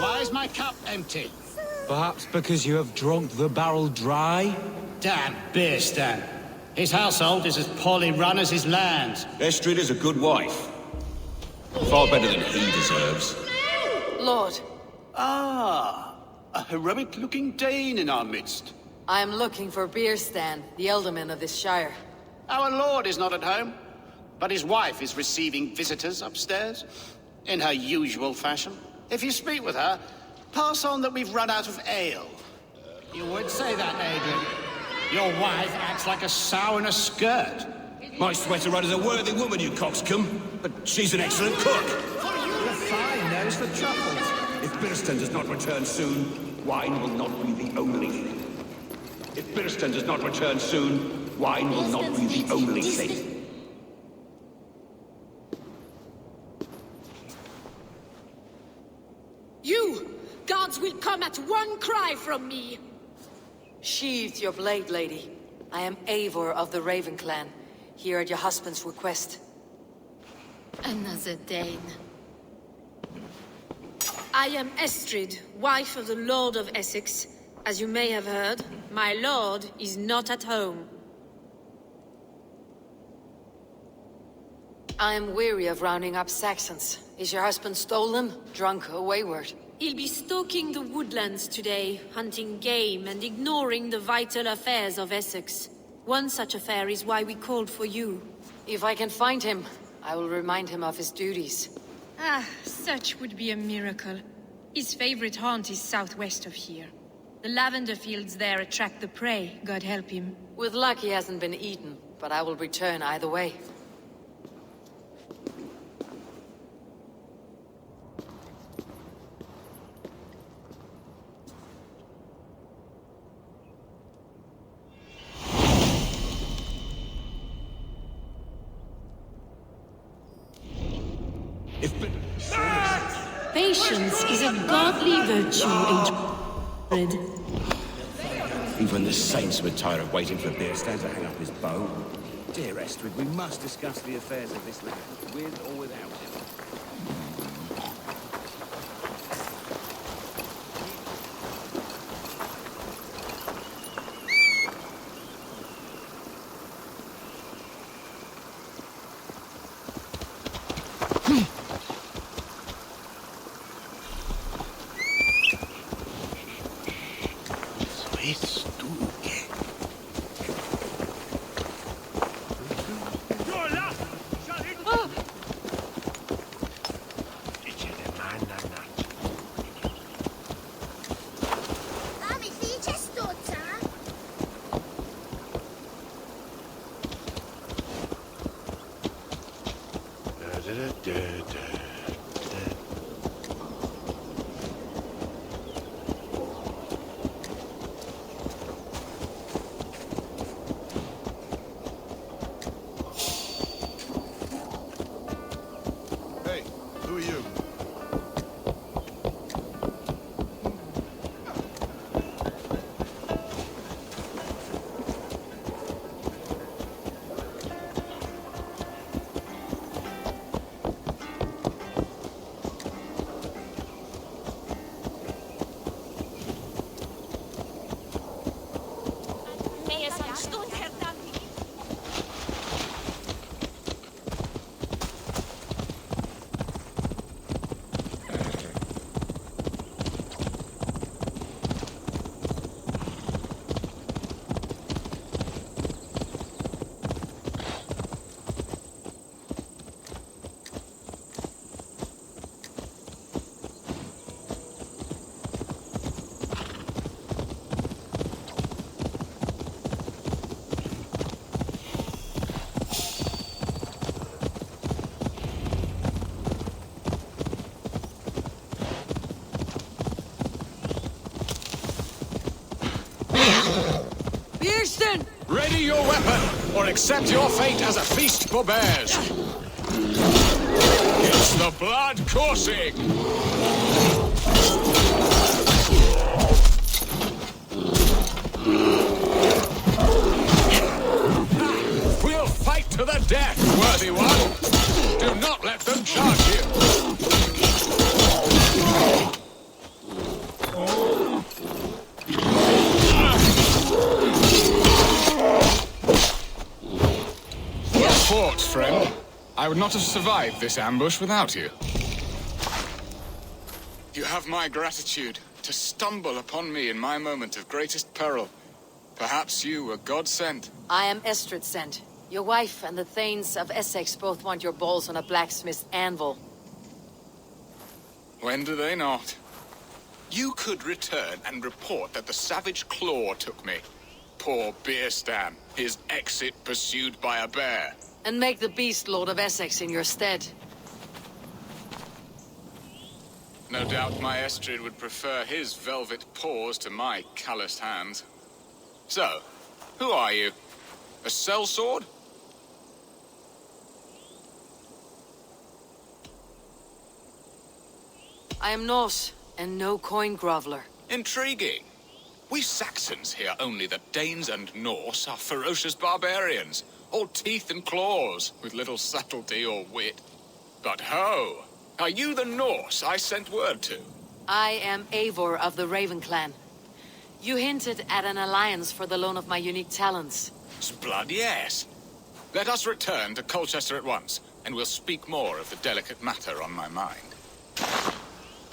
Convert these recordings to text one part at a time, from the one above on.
Why is my cup empty? Perhaps because you have drunk the barrel dry? Damn beer stand. His household is as poorly run as his lands. Estrid is a good wife. Far better than he deserves. Lord, Ah, a heroic-looking Dane in our midst. I am looking for Beerstan, the alderman of this shire. Our lord is not at home, but his wife is receiving visitors upstairs, in her usual fashion. If you speak with her, pass on that we've run out of ale. You would say that, Adrian. Your wife acts like a sow in a skirt. My sweater run is a worthy woman, you coxcomb, but she's an excellent cook. You're fine, there's the truffles. If Birston does not return soon, wine will not be the only thing. If Birston does not return soon, wine will not be the only thing. You! Gods will come at one cry from me! Sheathe your blade, lady. I am Eivor of the Raven clan, here at your husband's request. Another Dane. I am Estrid, wife of the Lord of Essex. As you may have heard, my lord is not at home. I am weary of rounding up Saxons. Is your husband stolen, drunk, or wayward? He'll be stalking the woodlands today, hunting game and ignoring the vital affairs of Essex. One such affair is why we called for you. If I can find him, I will remind him of his duties. Ah, such would be a miracle. His favorite haunt is southwest of here. The lavender fields there attract the prey, God help him. With luck he hasn't been eaten, but I will return either way. Patience is a godly virtue, Adrian. Even the saints would tire of waiting for Birstan to hang up his bow. Dear Estrid, we must discuss the affairs of this land, with or without him. Ready your weapon, or accept your fate as a feast for bears. It's the blood coursing. We'll fight to the death, worthy one. Do not let them charge you. I would not have survived this ambush without you. You have my gratitude to stumble upon me in my moment of greatest peril. Perhaps you were God sent. I am Estrid sent. Your wife and the Thanes of Essex both want your balls on a blacksmith's anvil. When do they not? You could return and report that the savage Claw took me. Poor Beerstan, his exit pursued by a bear. And make the beast Lord of Essex in your stead. No doubt my Estrid would prefer his velvet paws to my calloused hands. So, who are you? A sellsword? I am Norse, and no coin groveler. Intriguing. We Saxons hear only that Danes and Norse are ferocious barbarians, all teeth and claws, with little subtlety or wit. But ho! Are you the Norse I sent word to? I am Eivor of the Raven Clan. You hinted at an alliance for the loan of my unique talents. Blood, yes. Let us return to Colchester at once, and we'll speak more of the delicate matter on my mind.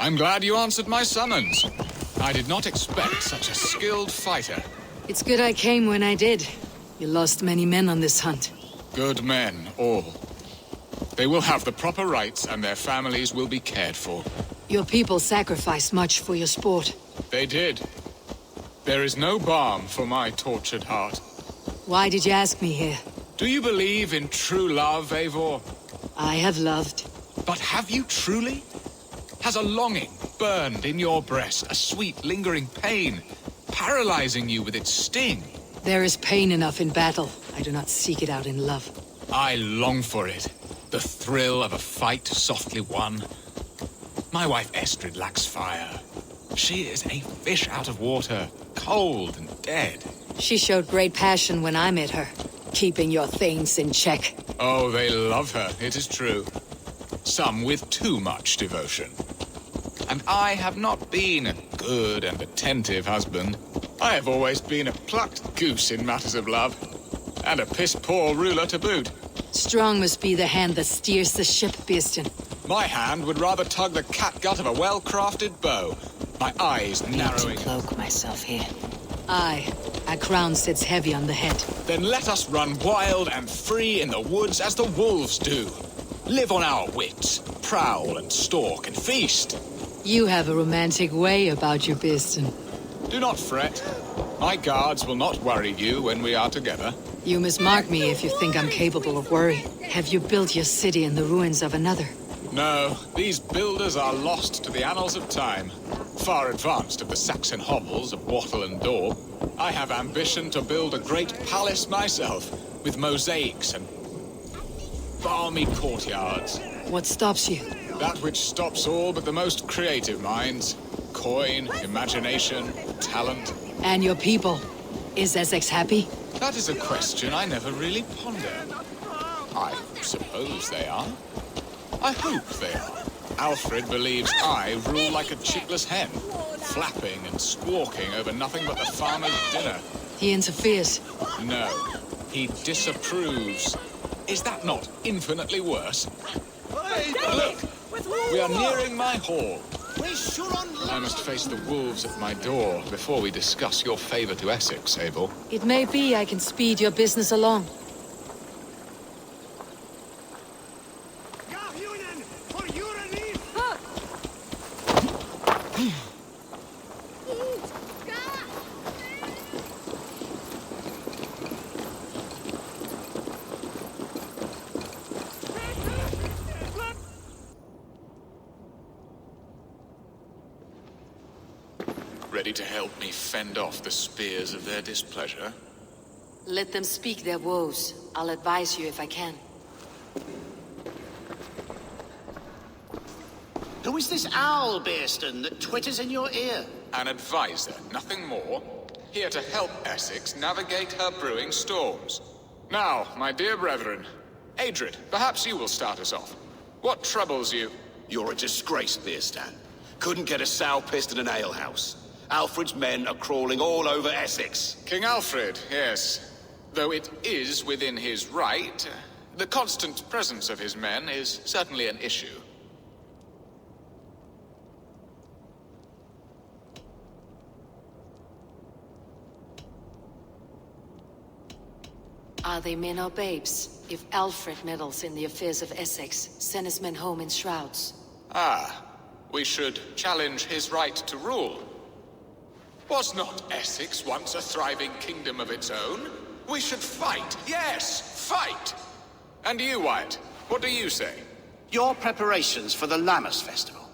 I'm glad you answered my summons. I did not expect such a skilled fighter. It's good I came when I did. You lost many men on this hunt. Good men, all. They will have the proper rights, and their families will be cared for. Your people sacrificed much for your sport. They did. There is no balm for my tortured heart. Why did you ask me here? Do you believe in true love, Eivor? I have loved. But have you truly? Has a longing burned in your breast, a sweet, lingering pain, paralyzing you with its sting? There is pain enough in battle. I do not seek it out in love. I long for it. The thrill of a fight softly won. My wife Estrid lacks fire. She is a fish out of water, cold and dead. She showed great passion when I met her, keeping your things in check. Oh, they love her, it is true. Some with too much devotion. And I have not been a good and attentive husband. I have always been a plucked goose in matters of love. And a piss-poor ruler to boot. Strong must be the hand that steers the ship, Beerstan. My hand would rather tug the catgut of a well-crafted bow. My eyes narrowing. To cloak myself here. Aye, a crown sits heavy on the head. Then let us run wild and free in the woods as the wolves do. Live on our wits, prowl and stalk and feast. You have a romantic way about you, Beerstan. Do not fret. My guards will not worry you when we are together. You mismark me if you think I'm capable of worry. Have you built your city in the ruins of another? No, these builders are lost to the annals of time. Far advanced of the Saxon hovels of wattle and daub. I have ambition to build a great palace myself, with mosaics and balmy courtyards. What stops you? That which stops all but the most creative minds. Coin, imagination, talent. And your people? Is Essex happy? That is a question I never really pondered. I suppose they are. I hope they are. Alfred believes I rule like a chickless hen, flapping and squawking over nothing but the farmer's dinner. He interferes. No, he disapproves. Is that not infinitely worse? Look, we are nearing my hall. I must face the wolves at my door before we discuss your favor to Essex, Abel. It may be I can speed your business along. Ready to help me fend off the spears of their displeasure? Let them speak their woes. I'll advise you if I can. Who is this owl, Beerstan, that twitters in your ear? An advisor, nothing more. Here to help Essex navigate her brewing storms. Now, my dear brethren, Adrid, perhaps you will start us off. What troubles you? You're a disgrace, Beerstan. Couldn't get a sow pissed in an alehouse. Alfred's men are crawling all over Essex. King Alfred, yes. Though it is within his right, The constant presence of his men is certainly an issue. Are they men or babes? If Alfred meddles in the affairs of Essex, send his men home in shrouds. Ah, we should challenge his right to rule. Was not Essex once a thriving kingdom of its own? We should fight, yes, fight! And you, Wyatt, what do you say? Your preparations for the Lammas festival.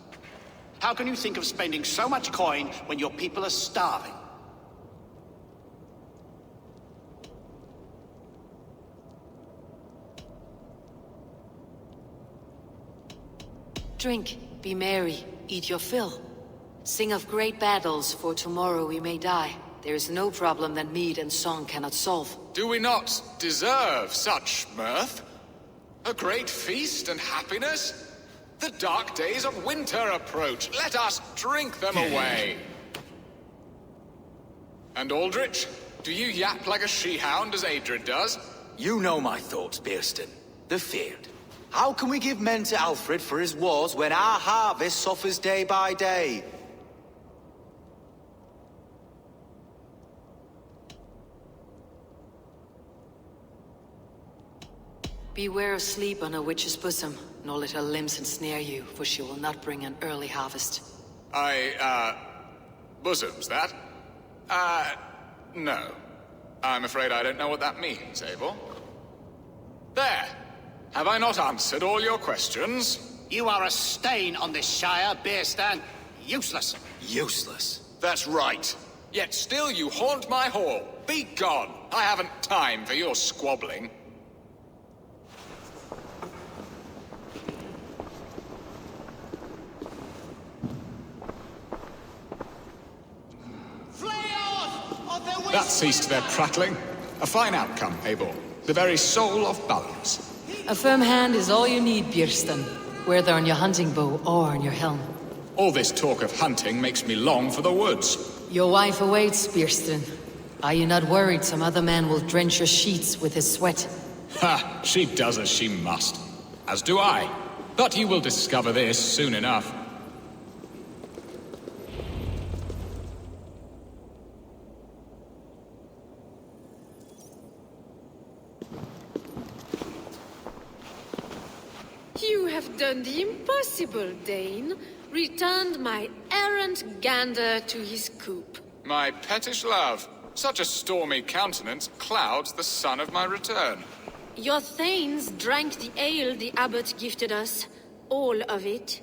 How can you think of spending so much coin when your people are starving? Drink, be merry, eat your fill. Sing of great battles, for tomorrow we may die. There is no problem that mead and song cannot solve. Do we not deserve such mirth? A great feast and happiness? The dark days of winter approach. Let us drink them away. And Aldrich, do you yap like a she-hound as Adred does? You know my thoughts, Bearston. The feared. How can we give men to Alfred for his wars when our harvest suffers day by day? Beware of sleep on a witch's bosom, nor let her limbs ensnare you, for she will not bring an early harvest. Bosoms, that? No. I'm afraid I don't know what that means, Abel. There! Have I not answered all your questions? You are a stain on this Shire, Beerstan. Useless. Useless. That's right. Yet still you haunt my hall. Be gone! I haven't time for your squabbling. That ceased their prattling. A fine outcome, Abel. The very soul of balance. A firm hand is all you need, Bearston, whether on your hunting bow or on your helm. All this talk of hunting makes me long for the woods. Your wife awaits, Bearston. Are you not worried some other man will drench your sheets with his sweat? Ha! She does as she must. As do I. But you will discover this soon enough. You have done the impossible, Dane. Returned my errant gander to his coop. My pettish love. Such a stormy countenance clouds the sun of my return. Your thanes drank the ale the abbot gifted us. All of it.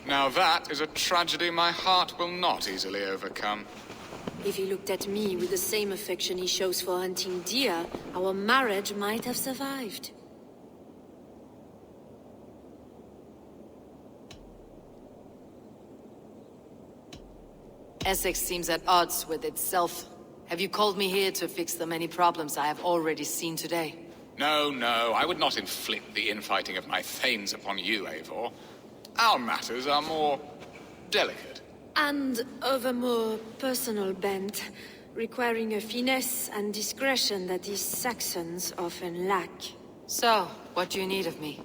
Now that is a tragedy my heart will not easily overcome. If he looked at me with the same affection he shows for hunting deer, our marriage might have survived. Essex seems at odds with itself. Have you called me here to fix the many problems I have already seen today? No, no, I would not inflict the infighting of my thanes upon you, Eivor. Our matters are more delicate. And of a more personal bent, requiring a finesse and discretion that these Saxons often lack. So, what do you need of me?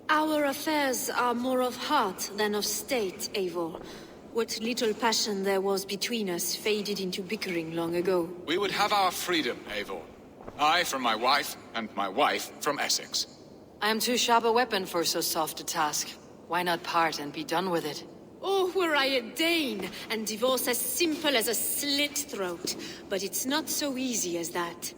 Our affairs are more of heart than of state, Eivor. What little passion there was between us faded into bickering long ago. We would have our freedom, Eivor. I from my wife, and my wife from Essex. I am too sharp a weapon for so soft a task. Why not part and be done with it? Oh, were I a Dane, and divorce as simple as a slit throat. But it's not so easy as that.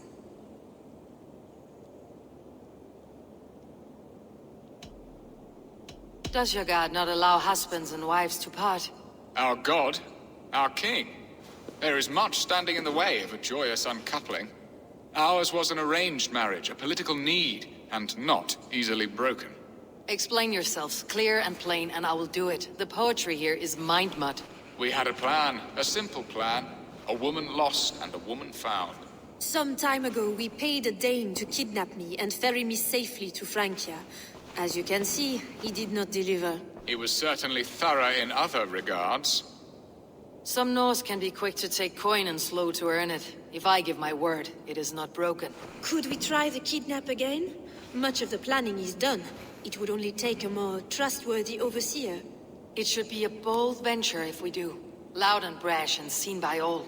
Does your god not allow husbands and wives to part? Our god, our king. There is much standing in the way of a joyous uncoupling. Ours was an arranged marriage, a political need, and not easily broken. Explain yourselves, clear and plain, and I will do it. The poetry here is mind mud. We had a plan, a simple plan. A woman lost and a woman found. Some time ago, we paid a Dane to kidnap me and ferry me safely to Francia. As you can see, he did not deliver. He was certainly thorough in other regards. Some Norse can be quick to take coin and slow to earn it. If I give my word, it is not broken. Could we try the kidnap again? Much of the planning is done. It would only take a more trustworthy overseer. It should be a bold venture if we do. Loud and brash and seen by all.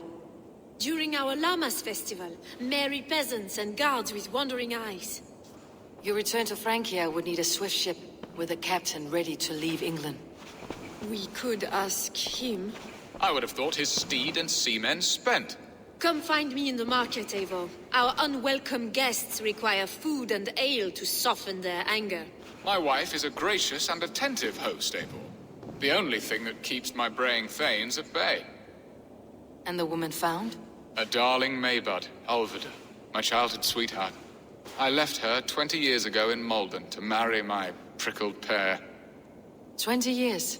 During our Llamas festival, merry peasants and guards with wandering eyes. Your return to Francia would need a swift ship with a captain ready to leave England. We could ask him. I would have thought his steed and seamen spent. Come find me in the market, Eivor. Our unwelcome guests require food and ale to soften their anger. My wife is a gracious and attentive host, Abel. The only thing that keeps my braying thanes at bay. And the woman found? A darling Maybud, Alvida, my childhood sweetheart. I left her 20 years ago in Malden to marry my prickled pear. 20 years.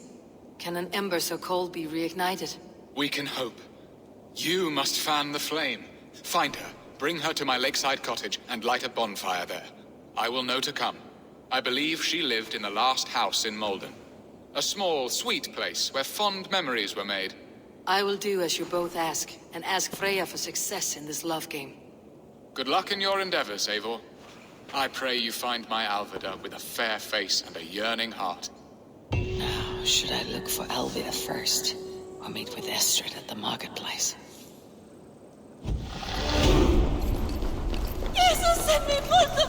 Can an ember so cold be reignited? We can hope. You must fan the flame. Find her, bring her to my lakeside cottage, and light a bonfire there. I will know to come. I believe she lived in the last house in Malden. A small, sweet place where fond memories were made. I will do as you both ask, and ask Freya for success in this love game. Good luck in your endeavors, Eivor. I pray you find my Alvida with a fair face and a yearning heart. Now, should I look for Alvida first, or meet with Estrid at the marketplace? Jesus, se mi porta